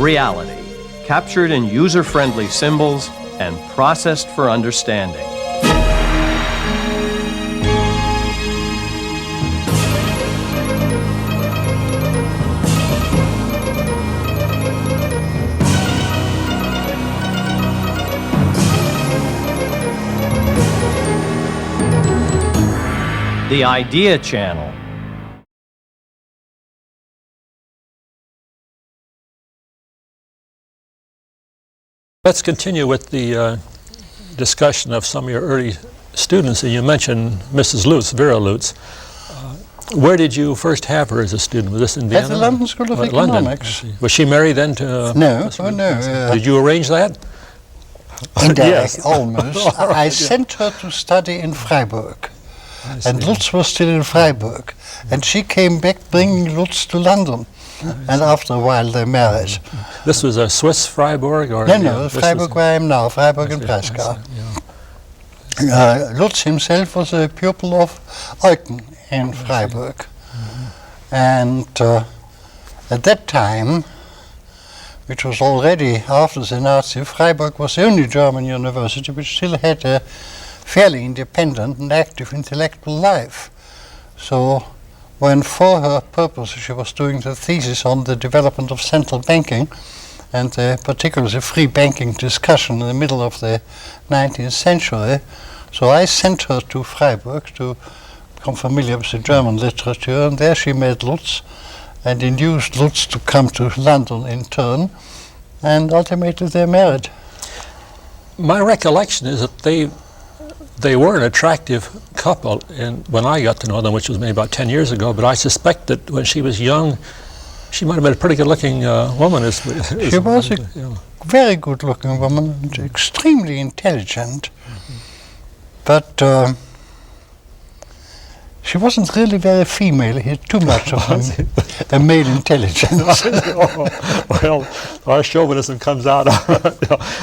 reality, captured in user-friendly symbols and processed for understanding. The Idea Channel. Let's continue with the discussion of some of your early students. You mentioned Mrs. Lutz, Vera Lutz. Where did you first have her as a student? Was this in Vienna? At the London School of Economics. London. Was she married then to... No, no. Did you arrange that? Yes. Almost. I sent her to study in Freiburg. And Lutz was still in Freiburg. And she came back bringing Lutz to London. And after a while they married. This was a Swiss Freiburg? Or No, Freiburg where I am now, Freiburg in Breisgau. Lutz himself was a pupil of Eucken in Freiburg. And at that time, which was already after the Nazi, Freiburg was the only German university which still had a fairly independent and active intellectual life. So when for her purpose she was doing the thesis on the development of central banking and particularly the free banking discussion in the middle of the 19th century, so I sent her to Freiburg to become familiar with the German literature, and there she met Lutz and induced Lutz to come to London in turn, and ultimately they married. My recollection is that they were an attractive couple, and when I got to know them, which was maybe about 10 years ago, but I suspect that when she was young, she might have been a pretty good-looking woman. She was a very good-looking woman, and extremely intelligent, but she wasn't really very female. He had too much of a male intelligence. Well, our chauvinism comes out.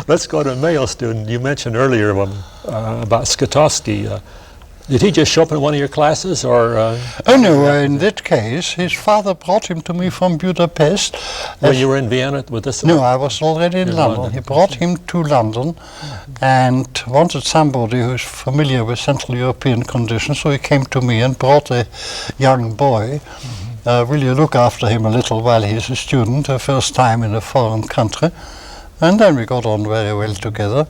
Let's go to a male student. You mentioned earlier about Skatowski. Did he just show up in one of your classes, or? Oh no! In that case, his father brought him to me from Budapest. When you were in Vienna with this? No, I was already in London. He brought him to London, and wanted somebody who's familiar with Central European conditions. So he came to me and brought a young boy. Will you look after him a little while he's a student, the first time in a foreign country? And then we got on very well together.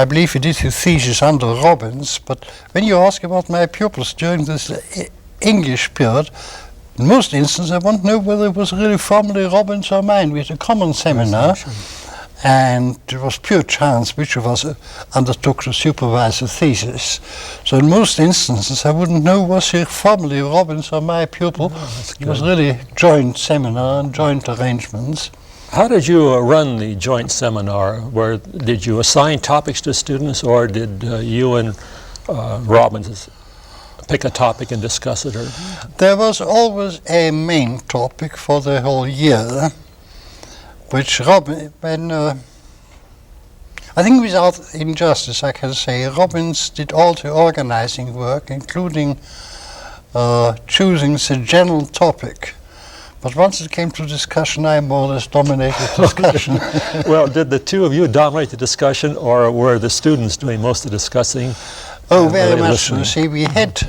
I believe he did his thesis under Robbins, but when you ask about my pupils during this English period, in most instances I want to know whether it was really formally Robbins or mine. We had a common seminar, and it was pure chance which of us undertook to supervise the thesis. So in most instances I wouldn't know was he formally Robbins or my pupil. It was really joint seminar and joint arrangements. How did you run the joint seminar? Did you assign topics to students, or did you and Robbins pick a topic and discuss it? Or? There was always a main topic for the whole year, which I think without injustice I can say, Robbins did all the organizing work, including choosing the general topic. But once it came to discussion, I more or less dominated discussion. Well, did the two of you dominate the discussion, or were the students doing most of the discussing? Oh, very much so. See, we had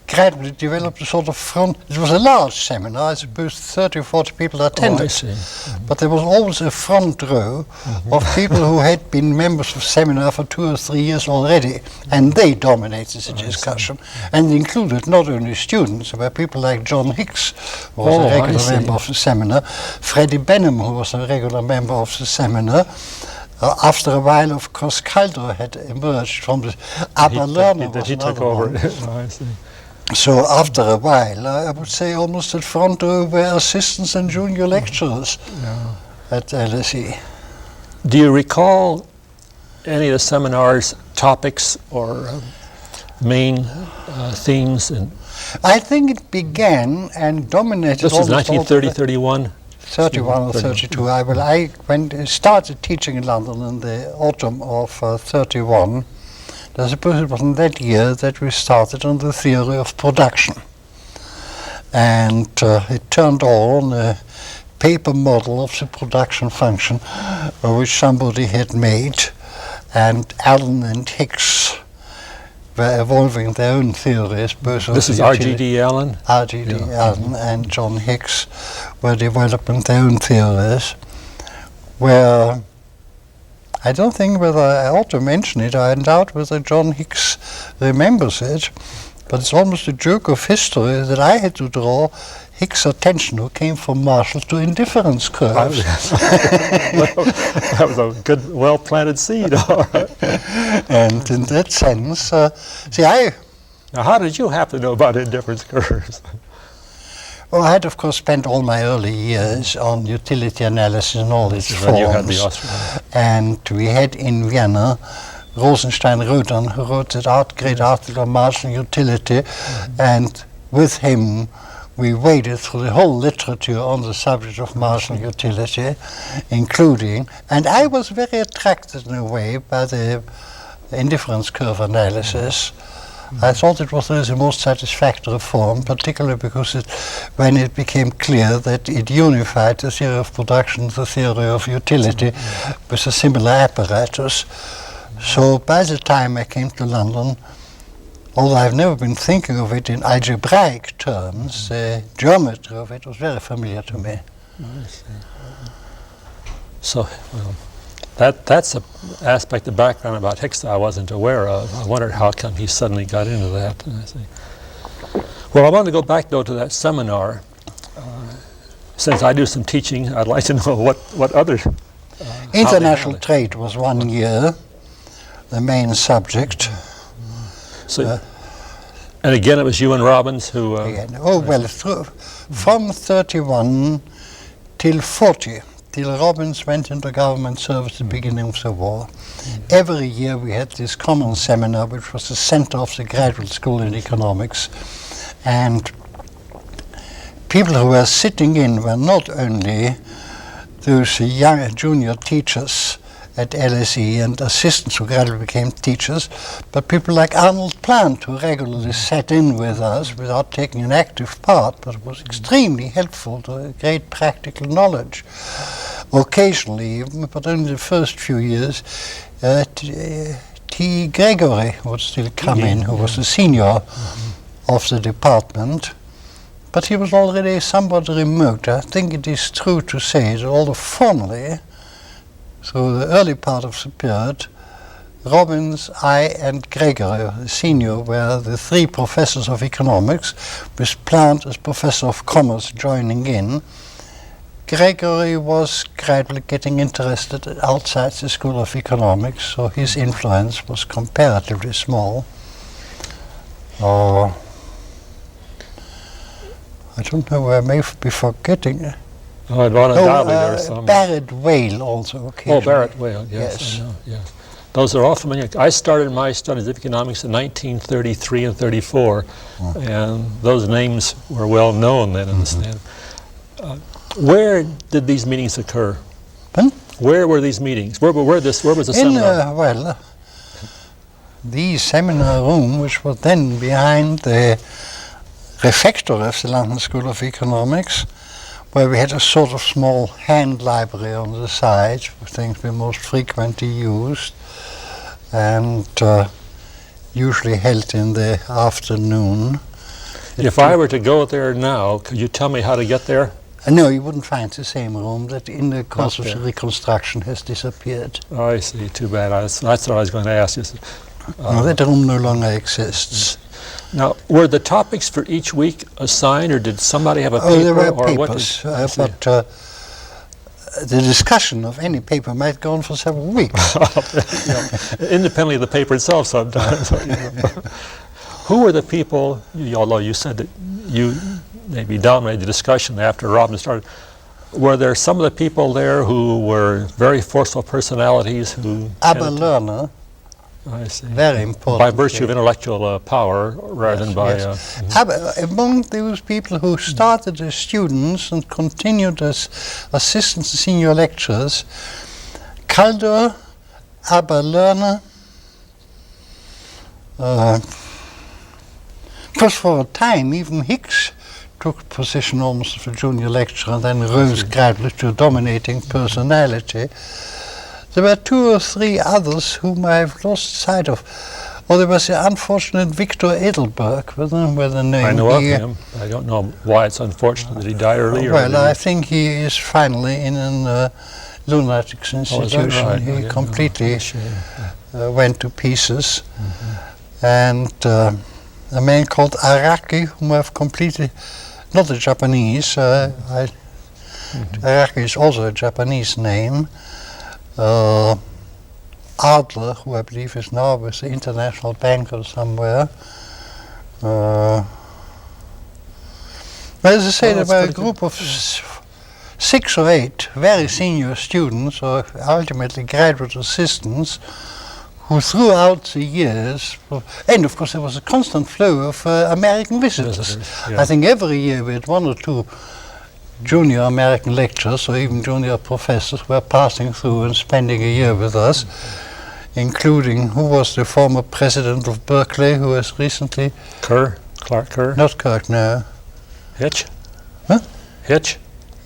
gradually developed a sort of front. It was a large seminar. I suppose 30 or 40 people attended. Oh, I see. But there was always a front row of people who had been members of seminar for 2 or 3 years already, and they dominated the discussion, and included not only students, there were people like John Hicks, who was a regular member of the seminar, Freddie Benham, who was a regular member of the seminar. After a while, of course, Kaldor had emerged from the upper learner. He took over. I see. So after a while, I would say almost at front row were assistants and junior lecturers at LSE. Do you recall any of the seminars' topics or main themes? I think it began and dominated. This was 1930, 31? 31 or 32. I started teaching in London in the autumn of 31. I suppose it was in that year that we started on the theory of production. And it turned on a paper model of the production function which somebody had made, and Allen and Hicks were evolving their own theories. Both of This is the R.G.D. Allen? R.G.D. Allen and John Hicks were developing their own theories, where I don't think whether I ought to mention it, I doubt whether John Hicks remembers it, but it's almost a joke of history that I had to draw Hicks' attention, who came from Marshall, to indifference curves. Well, that was a good, well-planted seed. All right. And in that sense, Now, how did you happen to know about indifference curves? well, I had of course spent all my early years on utility analysis in all its When you had the forms. Austrian. And we had in Vienna Rosenstein-Rödern, who wrote that great article on Marshall utility, and with him we waded through the whole literature on the subject of Marshall utility, including, and I was very attracted in a way by the indifference curve analysis. I thought it was the most satisfactory form, particularly because when it became clear that it unified the theory of production, the theory of utility, with a similar apparatus. So by the time I came to London, although I've never been thinking of it in algebraic terms, the geometry of it was very familiar to me. So, well, that's an aspect, the background about Hicks that I wasn't aware of. I wondered how come he suddenly got into that. Well, I want to go back, though, to that seminar. Since I do some teaching, I'd like to know what other... International trade was 1 year, the main subject. So, and again, it was you and Robbins who... From 31 till 40, till Robbins went into government service at the beginning of the war. Every year we had this common seminar, which was the center of the graduate school in economics. And people who were sitting in were not only those young junior teachers at LSE and assistants who gradually became teachers, but people like Arnold Plant, who regularly sat in with us without taking an active part, but was extremely helpful to great practical knowledge. Occasionally, but only the first few years, T. Gregory would still come in, who was the senior of the department, but he was already somewhat remote. I think it is true to say that although formally, through the early part of the period, Robbins, I, and Gregory, the senior, were the three professors of economics, with Plant as professor of commerce joining in. Gregory was gradually getting interested outside the School of Economics, so his influence was comparatively small. I don't know, I may be forgetting. Oh, or something. Barrett Whale also occasionally. Oh, Barrett Whale, yes. I know, yes. Those are all familiar. I started my studies of economics in 1933 and 34, and those names were well known then in the standard. Where did these meetings occur? Where were these meetings? Where was the seminar? The seminar room, which was then behind the refectory of the London School of Economics, where we had a sort of small hand library on the side for things we most frequently used, and usually held in the afternoon. If I were to go there now, could you tell me how to get there? No, you wouldn't find the same room that in the course of the reconstruction has disappeared. Oh, I see. Too bad. That's what I was going to ask you. No, that room no longer exists. Now, were the topics for each week assigned, or did somebody have a paper? There were or papers, but the discussion of any paper might go on for several weeks. Independently of the paper itself sometimes. Who were the people, although you said that you maybe dominated the discussion after Robbins started, were there some of the people there who were very forceful personalities who... Aber Lerner, I see. very important. By virtue of intellectual power rather than by... Aber, among those people who started as students and continued as assistants and senior lecturers, Kaldor, Aber Lerner, because for a time even Hicks took position almost of a junior lecturer and then rose gradually to a dominating personality. There were 2 or 3 others whom I've lost sight of. Well, there was the unfortunate Victor Edelberg, with the name. I know of him. I don't know why it's unfortunate that he died early. Well, I think he is finally in a lunatic institution. Right? He completely went to pieces. And a man called Araki, whom I've completely, not a Japanese, Araki is also a Japanese name. Adler, who I believe is now with the International Bank or somewhere. Well, as I say, there were a group of 6 or 8 very senior students, or ultimately graduate assistants, who throughout the years, and of course there was a constant flow of American visitors. I think every year we had 1 or 2 junior American lecturers or even junior professors who were passing through and spending a year with us, including who was the former president of Berkeley, who has recently... Clark Kerr? Not Kirk, no. Hitch? Huh? Hitch?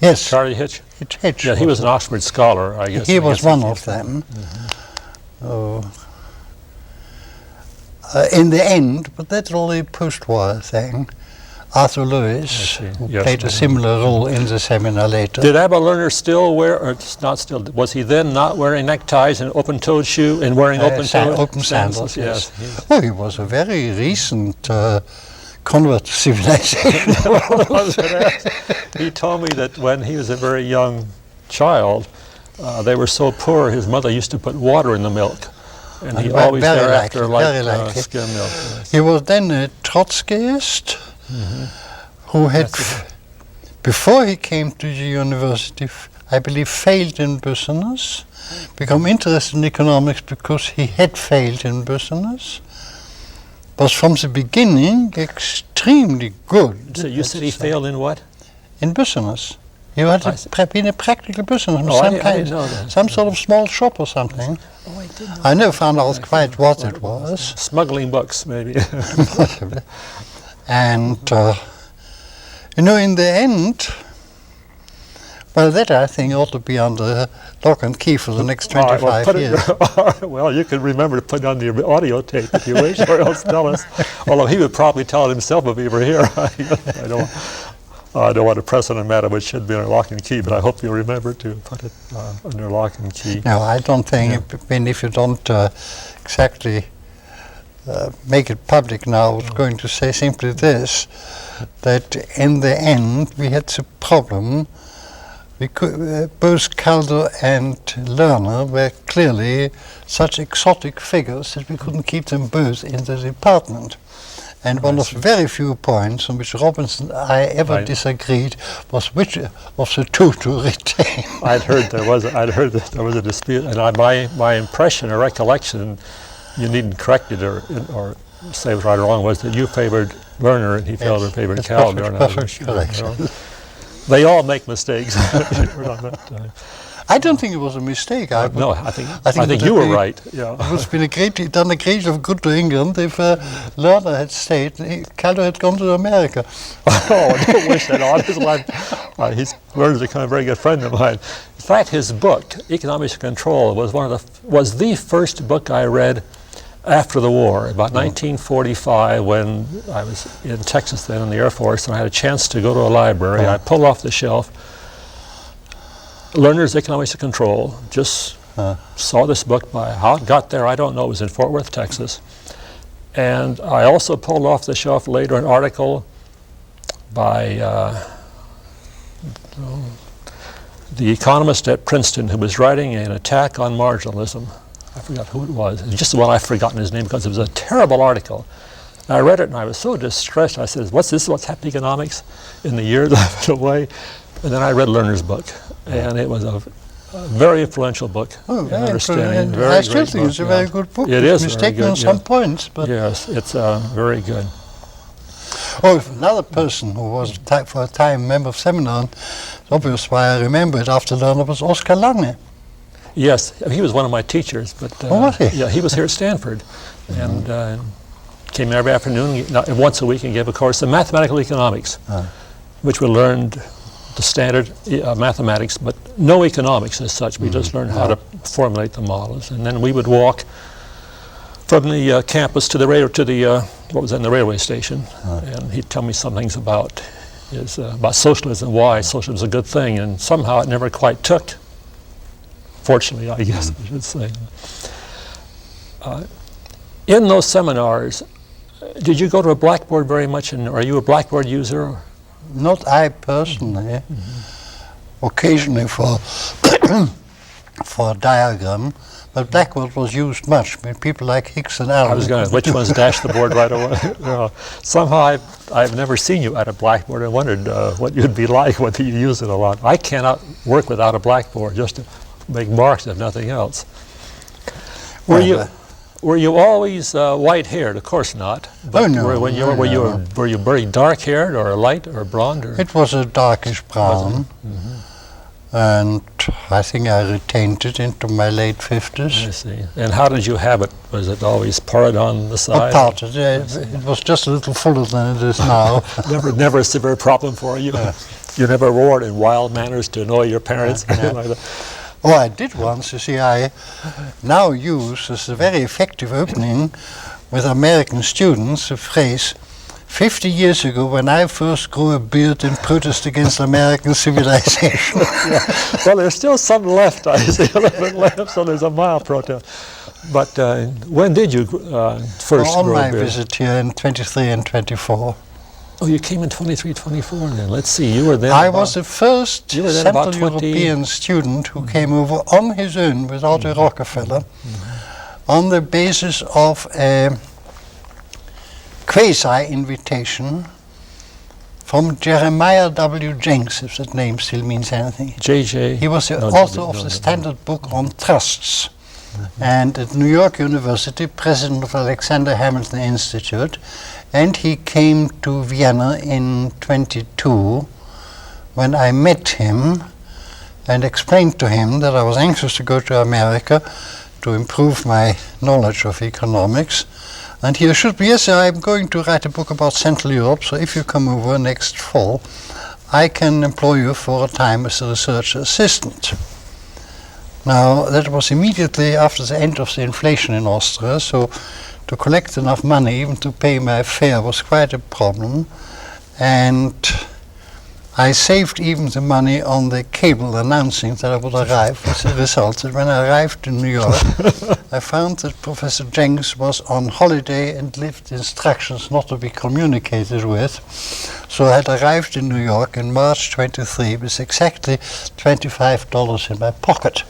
Yes. Charlie Hitch? Hitch. Yeah, he was an Oxford scholar, I guess. He was one of them. In the end, but that's all a post-war thing, Arthur Lewis, who played a similar role in the seminar later. Did Abba Lerner still wear, or not still, was he then not wearing neckties and open-toed shoe and wearing open sandals? Yes. Well, he was a very recent convert to civilization. He told me that when he was a very young child, they were so poor his mother used to put water in the milk. And he always thereafter liked skim milk. Yes. He was then a Trotskyist who had, before he came to the university, I believe failed in business, become interested in economics because he had failed in business, was from the beginning extremely good. So you said he failed in what? In business. He had been a practical businessman of I some kind, didn't know that. some sort of small shop or something. I never found out quite what it was. Smuggling books, maybe. And, you know, in the end, well, that I think ought to be under lock and key for the next 25 years. Well, you can remember to put it on the audio tape if you wish, or else tell us. Although he would probably tell it himself if he were here. I don't want to press on a matter which should be under lock and key, but I hope you'll remember to put it under lock and key. No, I don't think, if you don't exactly make it public now, I was going to say simply this, that in the end we had the problem, both Calder and Lerner were clearly such exotic figures that we couldn't keep them both in the department. And one of the very few points on which Robinson and I ever disagreed was which of the 2 to retain. I'd heard that there was a dispute, and my impression or recollection, you needn't correct it or say it was right or wrong, was that you favored Lerner and he favored Calder. Perfect, correct. They all make mistakes. I don't think it was a mistake. I think you were right. Yeah. It would have been done a great deal of good to England if Lerner had stayed and Calder had gone to America. Oh, I don't wish that on his life. Lerner's become a very good friend of mine. In fact, his book, Economics of Control, was the first book I read after the war, about 1945, when I was in Texas then in the Air Force, and I had a chance to go to a library. I pulled off the shelf Lerner's Economics of Control, just saw this book. How it got there, I don't know. It was in Fort Worth, Texas. And I also pulled off the shelf later an article by the economist at Princeton who was writing an attack on marginalism. I forgot who it was. It's just the one I've forgotten his name because it was a terrible article. And I read it and I was so distressed. I said, what's this? What's happening economics in the year that I went away? And then I read Lerner's book. And it was a very influential book. Oh, very understanding. I still think it's a very good book. It is mistaken on some points, but yes, it's very good. Oh, another person who was for a time a member of seminar, it's obvious why I remember it after Lerner, was Oscar Lange. Yes, he was one of my teachers, but was he? Yeah, he was here at Stanford, and came every afternoon, once a week, and gave a course in mathematical economics. which we learned the standard mathematics, but no economics as such. We just learned how to formulate the models, and then we would walk from the campus to the what was in the railway station, and he'd tell me some things about socialism, why socialism is a good thing, and somehow it never quite took. Fortunately, I guess I should say. In those seminars, did you go to a Blackboard very much, and are you a Blackboard user? Not I personally. Occasionally for for a diagram, but Blackboard was used much by people like Hicks and Allen. I was going to, which ones dash the board right away? Somehow I've never seen you at a Blackboard. I wondered what you'd be like, whether you use it a lot. I cannot work without a Blackboard, just to make marks if nothing else. Were you always white-haired? Of course not. But oh no. Were you very dark-haired, or light, or blonde? Or? It was a darkish brown, and I think I retained it into my late 50s. I see. And how did you have it? Was it always parted on the side? Parted. It was just a little fuller than it is now. never a severe problem for you. You never wore it in wild manners to annoy your parents. Like that. Oh, I did once. You see, I now use as a very effective opening with American students the phrase, 50 years ago when I first grew a beard in protest against American civilization. Well, there's still some left, I see, a little bit left, so there's a mild protest. But when did you first on grow my a beard? visit here in 23 and 24. Oh, you came in 23, 24 then. Let's see, you were then I was the first Central 20 European student who came over on his own without a Rockefeller on the basis of a quasi-invitation from Jeremiah W. Jenks, if that name still means anything. J.J. He was the author of the standard book on trusts. And at New York University, president of Alexander Hamilton Institute, and he came to Vienna in 22 when I met him and explained to him that I was anxious to go to America to improve my knowledge of economics. And he assured me, yes, I'm going to write a book about Central Europe, so if you come over next fall, I can employ you for a time as a research assistant. Now, that was immediately after the end of the inflation in Austria, so to collect enough money even to pay my fare was quite a problem. And I saved even the money on the cable announcing that I would arrive, with the result that when I arrived in New York, I found that Professor Jenks was on holiday and left instructions not to be communicated with. So I had arrived in New York in March 23 with exactly $25 in my pocket.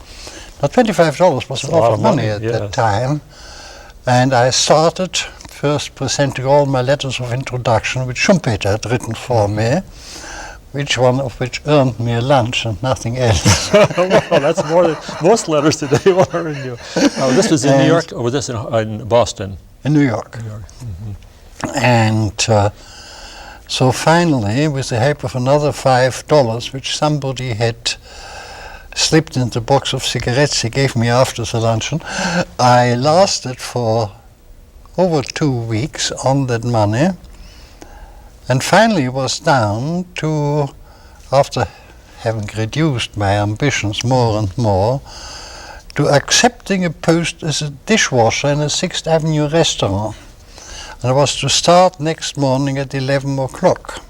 Now $25 was a lot of money at that time. And I started first presenting all my letters of introduction, which Schumpeter had written for me, each one of which earned me a lunch and nothing else. Well, that's more than most letters today will earn you. This was in New York, or was this in Boston? In New York. New York. And so finally, with the help of another $5, which somebody had slipped in the box of cigarettes he gave me after the luncheon, I lasted for over 2 weeks on that money, and finally was down to, after having reduced my ambitions more and more, to accepting a post as a dishwasher in a 6th Avenue restaurant. And I was to start next morning at 11 o'clock.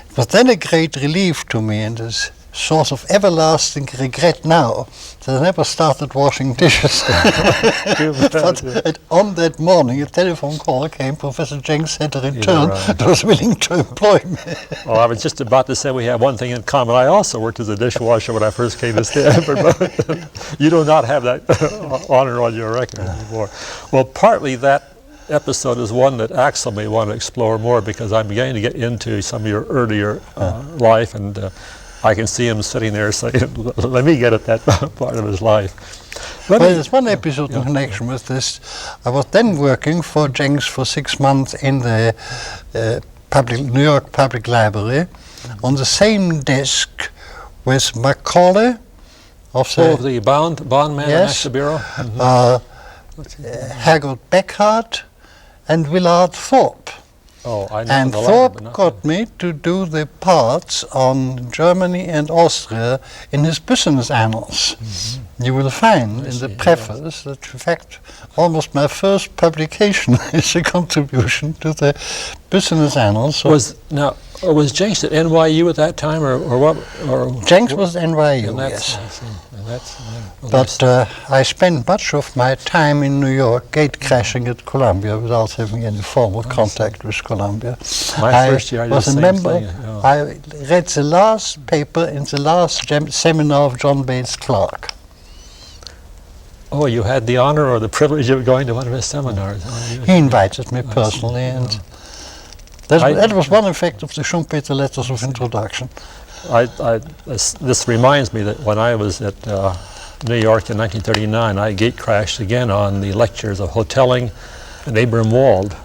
It was then a great relief to me, and this sort of everlasting regret now that I never started washing dishes. But on that morning, a telephone call came. Professor Jenks had a return that was willing to employ me. Well, I was just about to say we have one thing in common. I also worked as a dishwasher when I first came to Stanford, but you do not have that honor on your record anymore. Well, partly that episode is one that Axel may want to explore more, because I'm beginning to get into some of your earlier life, and I can see him sitting there saying, let me get at that part of his life. Well, there's one episode in connection with this. I was then working for Jenks for 6 months in the New York Public Library on the same desk with Macaulay of the bondman yes, at the Bureau? Harold Beckhart and Willard Thorpe Oh, I know And the latter, Thorpe but not got me to do the parts on Germany and Austria in his business annals. You will find in the see, preface that, in fact, almost my first publication is a contribution to the business annals. So was Jenks at NYU at that time, or what? Or Jenks was at NYU, and that's, yes. I see. And that's, well, But I spent much of my time in New York gate crashing at Columbia without having any formal contact with Columbia. My first year I did was the a same member. thing, yeah. I read the last paper in the last seminar of John Bates Clark. Oh, you had the honor or the privilege of going to one of his seminars. He invited me personally, and that was one effect of the Schumpeter letters of introduction. This reminds me that when I was at New York in 1939, I gate crashed again on the lectures of Hotelling and Abraham Wald,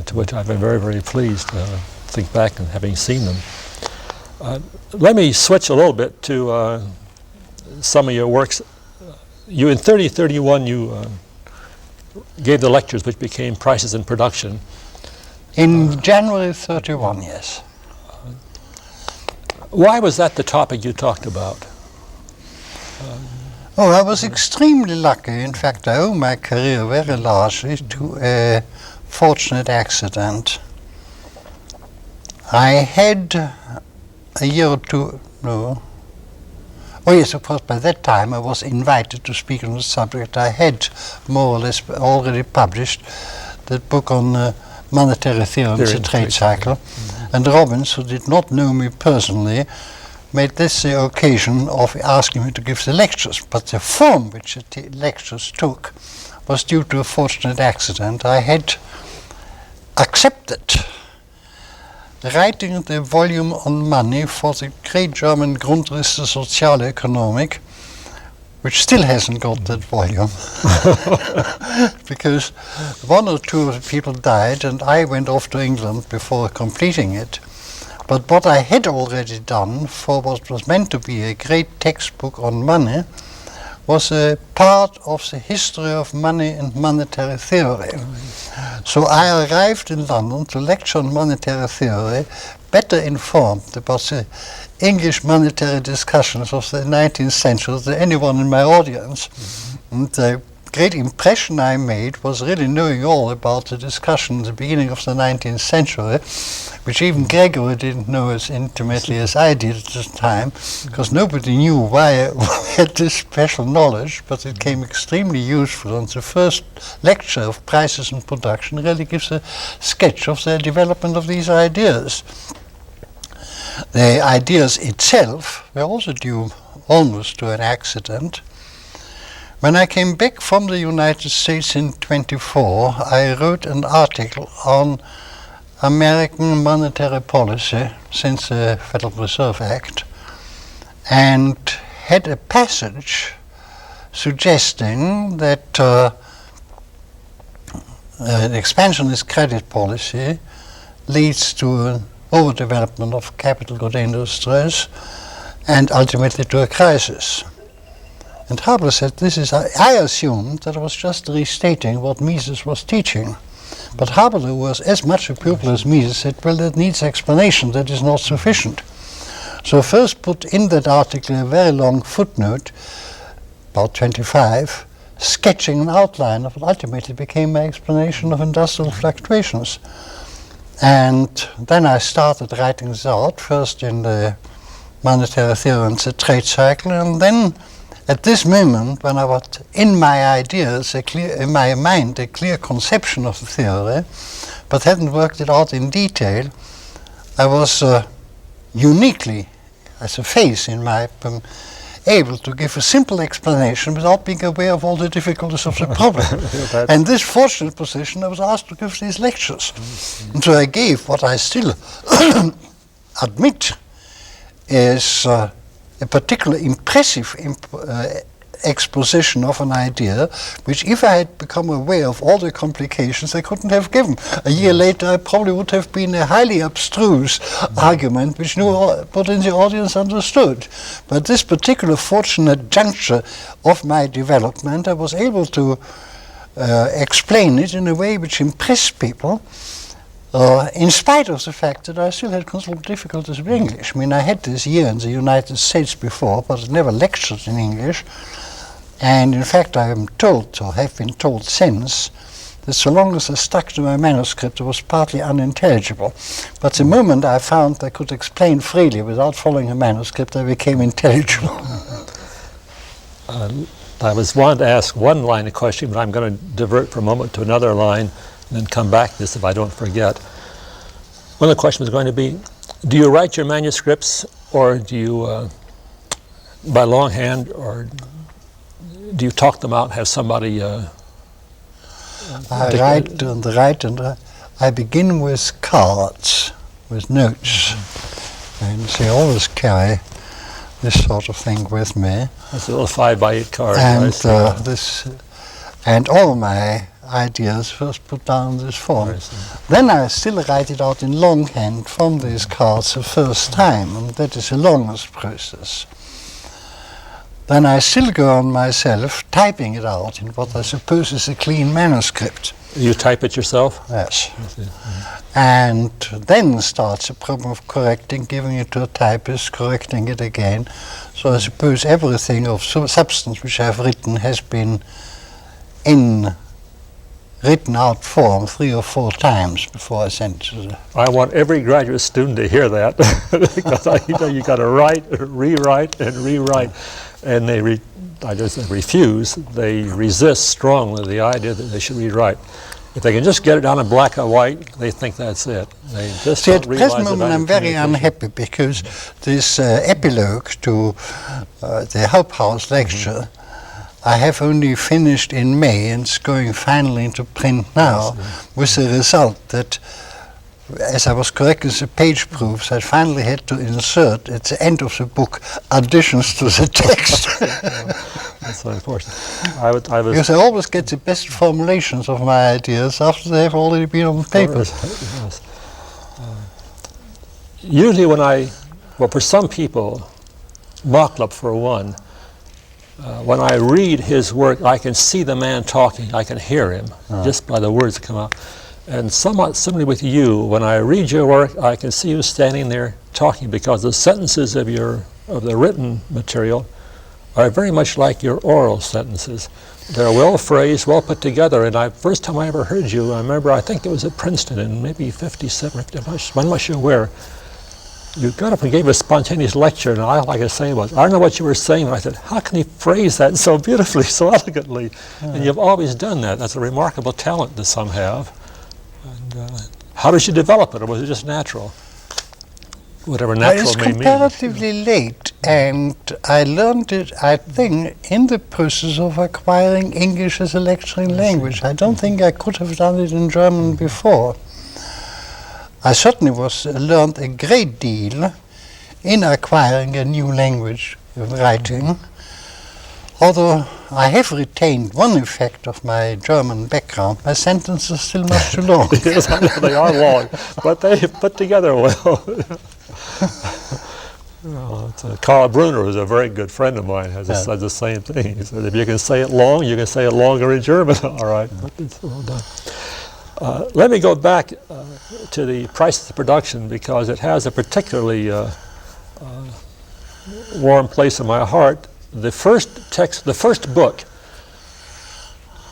to which I've been very, very pleased to think back and having seen them. Let me switch a little bit to some of your works. You, in 3031, you gave the lectures which became Prices in Production. In January 31, yes. Why was that the topic you talked about? Oh, I was extremely lucky. In fact, I owe my career very largely to a fortunate accident. I had a year or two, no. Oh yes, of course, by that time I was invited to speak on the subject. I had more or less already published that book on monetary theory, the trade cycle. And Robbins, who did not know me personally, made this the occasion of asking me to give the lectures. But the form which the lectures took was due to a fortunate accident. I had accepted writing the volume on money for the great German Grundrisse Sozialökonomik, which still hasn't got that volume, because one or two of the people died and I went off to England before completing it. But what I had already done for what was meant to be a great textbook on money was a part of the history of money and monetary theory. So I arrived in London to lecture on monetary theory, better informed about the English monetary discussions of the 19th century than anyone in my audience. And the great impression I made was really knowing all about the discussion at the beginning of the 19th century, which even Gregory didn't know as intimately as I did at the time, because nobody knew why I had this special knowledge, but it came extremely useful. And the first lecture of Prices in Production really gives a sketch of the development of these ideas. The ideas itself were also due almost to an accident. When I came back from the United States in '24, I wrote an article on American monetary policy since the Federal Reserve Act, and had a passage suggesting that an expansionist credit policy leads to an overdevelopment of capital good industries and ultimately to a crisis. And Haber said, I assumed that I was just restating what Mises was teaching. But Haber, who was as much a pupil as Mises, said, well, that needs explanation, that is not sufficient. So first put in that article a very long footnote, about 25, sketching an outline of what ultimately became my explanation of industrial fluctuations. And then I started writing this out, first in the monetary theory and the trade cycle, and then at this moment, when I was in my ideas, in my mind, a clear conception of the theory, but hadn't worked it out in detail, I was uniquely, as a phase in my able to give a simple explanation without being aware of all the difficulties of the problem. And this fortunate position, I was asked to give these lectures. And so I gave what I still admit is a particularly impressive exposition of an idea which, if I had become aware of all the complications, I couldn't have given. A year later I probably would have been a highly abstruse argument which nobody in the audience understood. But this particular fortunate juncture of my development, I was able to explain it in a way which impressed people, in spite of the fact that I still had considerable difficulties with English. I mean, I had this year in the United States before, but I never lectured in English. And in fact, I am told, or have been told since, that so long as I stuck to my manuscript, it was partly unintelligible. But the moment I found I could explain freely without following a manuscript, I became intelligible. I was wanting to ask one line of question, but I'm going to divert for a moment to another line and then come back to this if I don't forget. One of the questions was going to be, do you write your manuscripts, or do you, by longhand, or do you talk them out and have somebody... I write on the right, and I begin with cards, with notes. And they always carry this sort of thing with me. That's a little 5x8 card. And and all my ideas first put down in this form. Then I still write it out in longhand from these cards the first time, and that is the longest process. Then I still go on myself, typing it out in what I suppose is a clean manuscript. You type it yourself? Yes. And then starts the problem of correcting, giving it to a typist, correcting it again. So I suppose everything of substance which I've written has been in written out form 3 or 4 times before I send it to the... I want every graduate student to hear that, because you got to write, rewrite, and rewrite. And I just refuse. They resist strongly the idea that they should rewrite. If they can just get it down in black and white, they think that's it. They just See, don't at realize present moment I'm very unhappy because this epilogue to the Hope House lecture I have only finished in May and it's going finally into print now, with the result that, as I was correcting the page proofs, I finally had to insert at the end of the book additions to the text. That's unfortunate. Because I always get the best formulations of my ideas after they have already been on paper. Yes. Usually well, for some people, Machlup for one, when I read his work, I can see the man talking, I can hear him, just by the words that come out. And somewhat similarly with you, when I read your work, I can see you standing there talking, because the sentences of the written material are very much like your oral sentences. They're well phrased, well put together, and first time I ever heard you, I remember, I think it was at Princeton in maybe 57, I'm not sure where. You got up and gave a spontaneous lecture, and all I could say was, I don't know what you were saying, and I said, how can he phrase that so beautifully, so elegantly? And you've always done that. That's a remarkable talent that some have. And how did you develop it, or was it just natural? Whatever natural may mean. It's comparatively late, and I learned it, I think, in the process of acquiring English as a lecturing language. I don't think I could have done it in German before. I certainly learned a great deal in acquiring a new language of writing, although I have retained one effect of my German background. My sentences are still much too long. Yes, I know they are long, but they put together well. Karl Brunner, who's a very good friend of mine, has said the same thing. He said, if you can say it long, you can say it longer in German. All right, but it's well done. Let me go back to the Prices of Production, because it has a particularly warm place in my heart. The first book,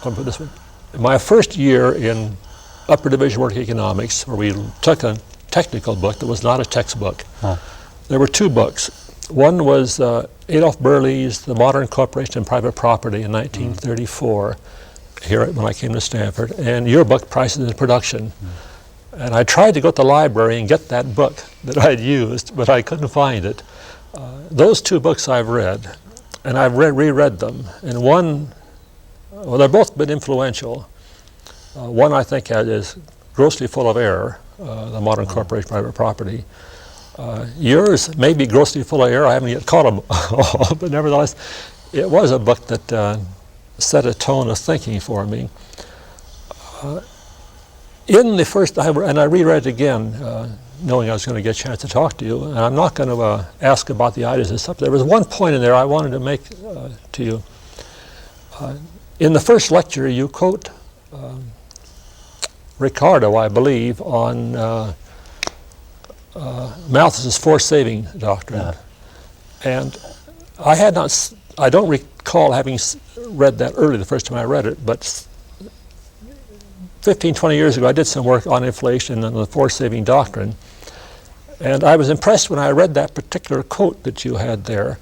I'll put this way, my first year in upper division work economics, where we took a technical book that was not a textbook. There were 2 books. One was Adolf Berle's The Modern Corporation and Private Property in 1934. Here when I came to Stanford, and your book, Prices in Production. And I tried to go to the library and get that book that I'd used, but I couldn't find it. Those 2 books I've read, and I've reread them. And one, well, they've both been influential. One I think is grossly full of error, The Modern Corporation Private Property. Yours may be grossly full of error. I haven't yet caught them all, but nevertheless, it was a book that set a tone of thinking for me. In the first, and I reread it again, knowing I was going to get a chance to talk to you, and I'm not going to ask about the ideas and stuff. There was one point in there I wanted to make to you. In the first lecture, you quote Ricardo, I believe, on Malthus's force saving doctrine. And I don't recall having read that early the first time I read it, but 15, 20 years ago I did some work on inflation and the force saving doctrine. And I was impressed when I read that particular quote that you had there,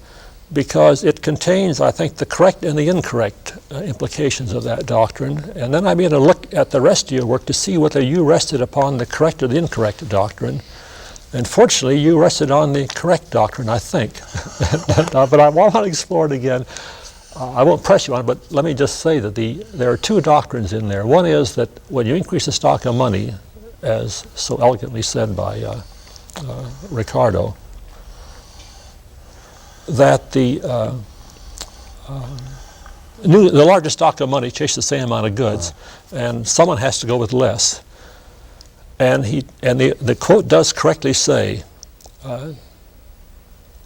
because it contains, I think, the correct and the incorrect implications of that doctrine. And then I began to look at the rest of your work to see whether you rested upon the correct or the incorrect doctrine. And fortunately, you rested on the correct doctrine, I think. But I want to explore it again. I won't press you on it, but let me just say that there are two doctrines in there. One is that when you increase the stock of money, as so elegantly said by Ricardo, that the larger stock of money chases the same amount of goods, and someone has to go with less. And the quote does correctly say,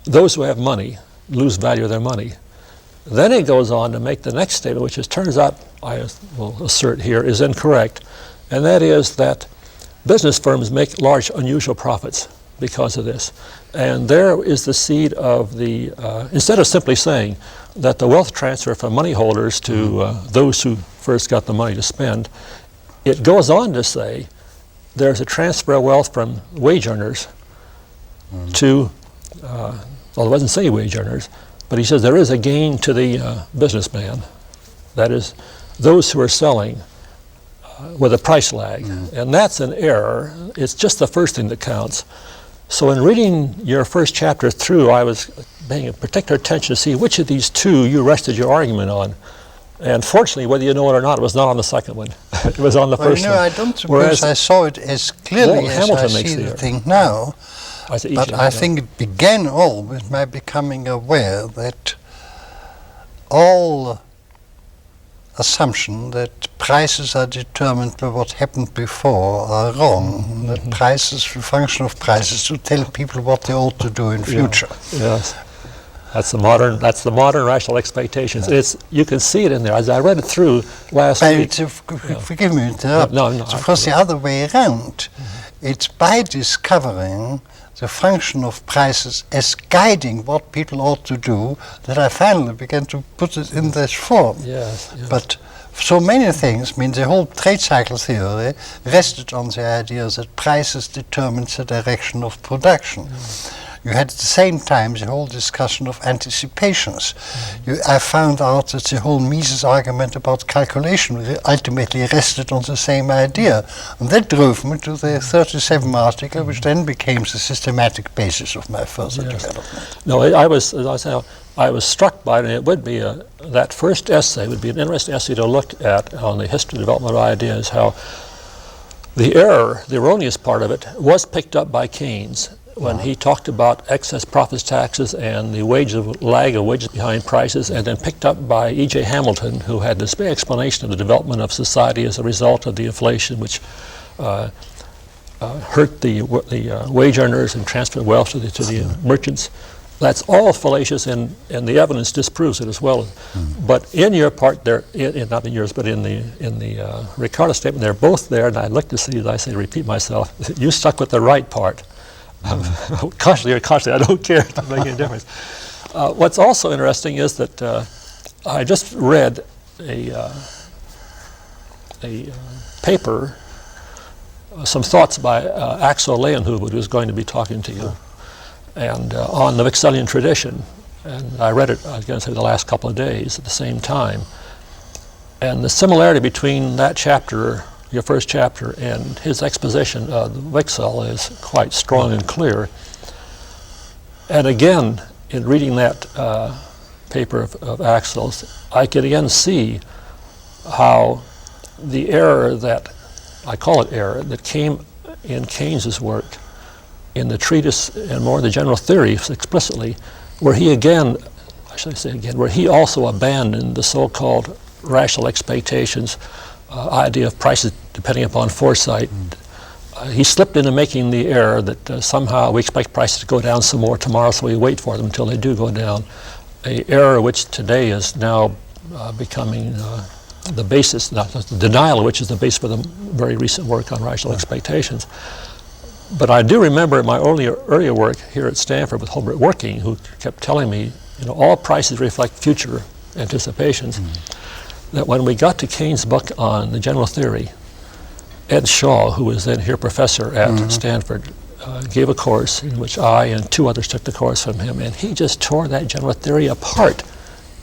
those who have money lose value of their money. Then it goes on to make the next statement, which turns out, I will assert here, is incorrect, and that is that business firms make large unusual profits because of this. And there is the seed of the, instead of simply saying that the wealth transfer from money holders to those who first got the money to spend, it goes on to say there's a transfer of wealth from wage earners to, well, it doesn't say wage earners, but he says there is a gain to the businessman. That is, those who are selling with a price lag. And that's an error. It's just the first thing that counts. So in reading your first chapter through, I was paying particular attention to see which of these two you rested your argument on. And fortunately, whether you know it or not, it was not on the second one. It was on the first one. I don't suppose I saw it as clearly as I see the thing now. But I think it began all with my becoming aware that all assumption that prices are determined by what happened before are wrong. That prices, the function of prices, to tell people what they ought to do in future. Yes, that's the modern rational expectations. It's, you can see it in there. As I read it through last week. Forgive me, interrupt. No, it's of course the other way around. It's by discovering the function of prices as guiding what people ought to do that I finally began to put it in this form. Yes. But so many things, I mean, the whole trade cycle theory rested on the idea that prices determine the direction of production. You had at the same time the whole discussion of anticipations. I found out that the whole Mises argument about calculation ultimately rested on the same idea. And that drove me to the 37 article, which then became the systematic basis of my further development. No, I was struck by it, and it would be that first essay would be an interesting essay to look at on the history and development of ideas, how the error, the erroneous part of it, was picked up by Keynes when he talked about excess profits taxes and the lag of wages behind prices, and then picked up by E.J. Hamilton, who had this big explanation of the development of society as a result of the inflation, which hurt the wage earners and transferred wealth to the merchants. That's all fallacious, and the evidence disproves it as well. But in your part there, not in yours, but in the Ricardo statement, they're both there, and I'd like to see, as I say, repeat myself, you stuck with the right part. Cautiously or cautiously, I don't care, it doesn't make any difference. What's also interesting is that I just read a paper, some thoughts by Axel Leijonhufvud, who's going to be talking to you, and on the Wicksellian tradition. And I read it, I was going to say, the last couple of days at the same time. And the similarity between that chapter, your first chapter, and his exposition of Wicksell is quite strong and clear. And again, in reading that paper of Axel's, I could again see how the error that, I call it error, that came in Keynes's work in the treatise and more the general theory explicitly, where he again, I should say again, where he also abandoned the so-called rational expectations idea of prices depending upon foresight. He slipped into making the error that somehow we expect prices to go down some more tomorrow, so we wait for them until they do go down. An error which today is now becoming the basis, the denial, which is the basis for the very recent work on rational expectations. But I do remember in my earlier work here at Stanford with Holbert Working, who kept telling me, all prices reflect future anticipations, that when we got to Keynes' book on the general theory, Ed Shaw, who was then here professor at Stanford, gave a course in which I and 2 others took the course from him, and he just tore that general theory apart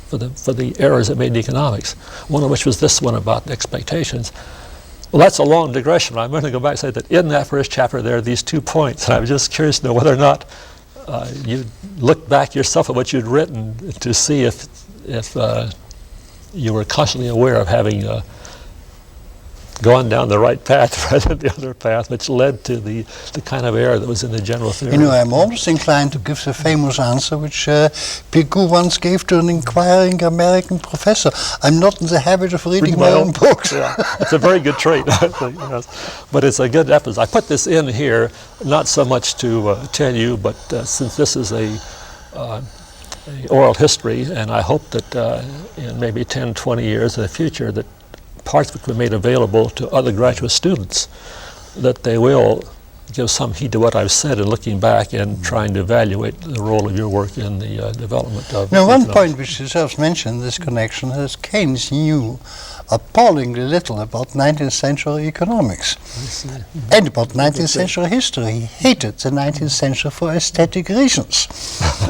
for the errors it made in economics, one of which was this one about expectations. Well, that's a long digression. I'm going to go back and say that in that first chapter there are these 2 points, and I'm just curious to know whether or not you look back yourself at what you'd written to see if you were constantly aware of having gone down the right path rather than the other path, which led to the kind of error that was in the general theory. I'm almost inclined to give the famous answer which Pigou once gave to an inquiring American professor. I'm not in the habit of reading my own books. Yeah. It's a very good trait, I think, yes. But it's a good emphasis. I put this in here, not so much to tell you, but since this is a oral history, and I hope that in maybe 10, 20 years in the future that parts which were made available to other graduate students, that they will give some heed to what I've said in looking back and trying to evaluate the role of your work in the development of Now, one economics. point which deserves mention in this connection is Keynes knew appallingly little about 19th century economics and about 19th century history. He hated the 19th century for aesthetic reasons.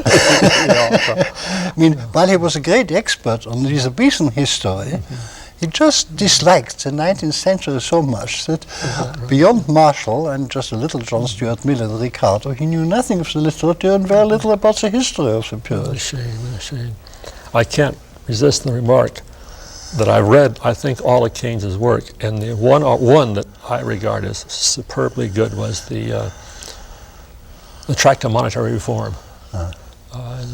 I mean, while he was a great expert on Elizabethan history, he just disliked the 19th century so much that beyond Marshall and just a little John Stuart Mill and Ricardo, he knew nothing of the literature and very little about the history of the period. What a shame, what a shame. I can't resist the remark that I read, I think, all of Keynes's work, and the one that I regard as superbly good was the Tract on Monetary Reform,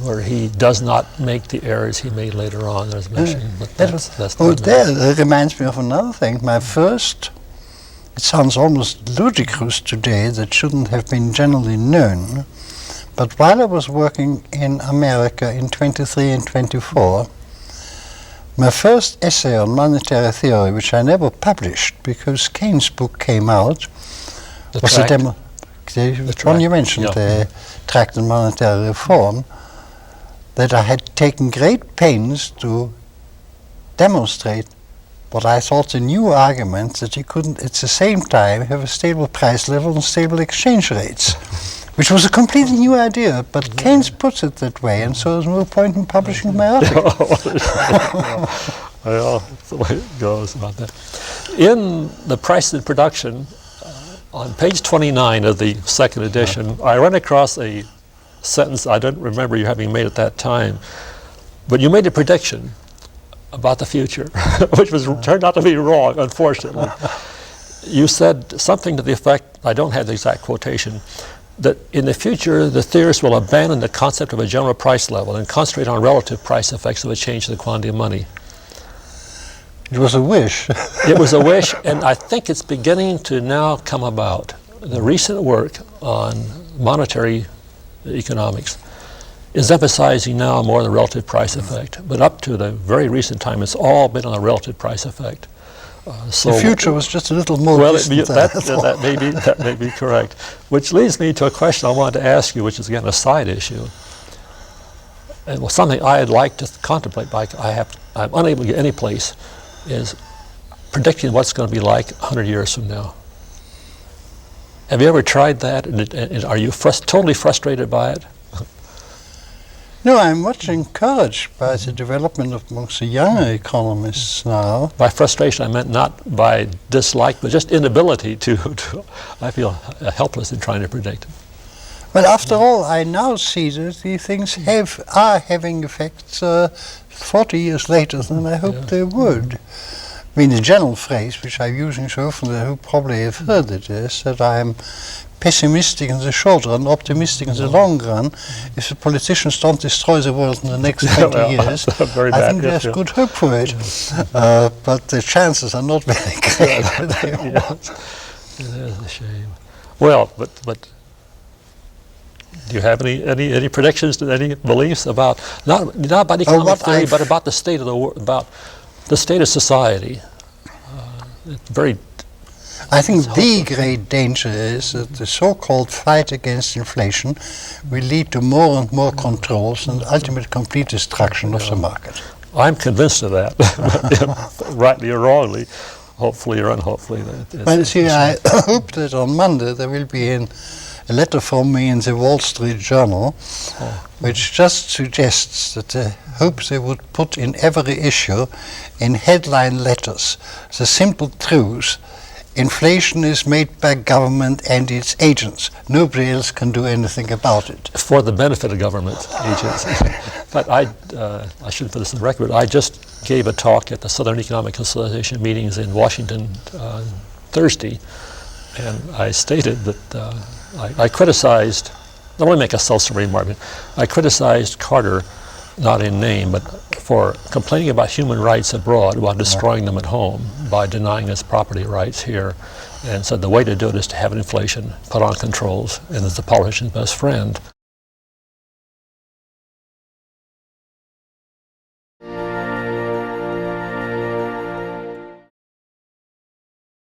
where he does not make the errors he made later on, as mentioned. But that reminds me of another thing. My first, it sounds almost ludicrous today, that shouldn't have been generally known, but while I was working in America in 23 and 24, my first essay on monetary theory, which I never published because Keynes' book came out, was the one you mentioned, the Tract on Monetary Reform, that I had taken great pains to demonstrate what I thought the new argument that you couldn't at the same time have a stable price level and stable exchange rates, which was a completely new idea, but Keynes puts it that way, and so there's no point in publishing my article. Well, that's the way it goes about that. In the Price and Production, on page 29 of the second edition, I ran across a sentence I don't remember you having made at that time, but you made a prediction about the future, which turned out to be wrong, unfortunately. You said something to the effect, I don't have the exact quotation, that in the future the theorists will abandon the concept of a general price level and concentrate on relative price effects of a change in the quantity of money. It was a wish. It was a wish, and I think it's beginning to now come about. The recent work on monetary economics is emphasizing now more the relative price effect, but up to the very recent time it's all been on the relative price effect. So the future was just a little more distant. That may be correct. Which leads me to a question I wanted to ask you, which is again a side issue. And well, something I'd like to contemplate, but I'm unable to get any place, is predicting what's going to be like 100 years from now. Have you ever tried that, and are you totally frustrated by it? No, I'm much encouraged by the development of amongst the younger economists now. By frustration, I meant not by dislike, but just inability to I feel helpless in trying to predict. Well, after all, I now see that these things are having effects 40 years later than I hoped they would. I mean, the general phrase, which I'm using so often that you probably have heard it, is that I'm pessimistic in the short run, optimistic in the long run. If the politicians don't destroy the world in the next 20 years, I think there's good hope for it. But the chances are not very great. Yes. It is a shame. Well, but do you have any predictions, any beliefs about not about economic theory, but about the state of the world, about the state of society, it's very. I think the great danger is that the so-called fight against inflation will lead to more and more controls and ultimate complete destruction of the market. I'm convinced of that, rightly or wrongly, hopefully or unhopefully. Well, see, I hope that on Monday there will be a letter from me in the Wall Street Journal, which just suggests that they hope they would put in every issue, in headline letters, the simple truth: inflation is made by government and its agents. Nobody else can do anything about it. For the benefit of government agents. But I shouldn't put this in the record, I just gave a talk at the Southern Economic Association meetings in Washington Thursday, and I stated that I criticized, I want to make a self-serving remark, I criticized Carter, not in name, but for complaining about human rights abroad while destroying them at home by denying us property rights here, and said the way to do it is to have inflation, put on controls, and as the politician's best friend.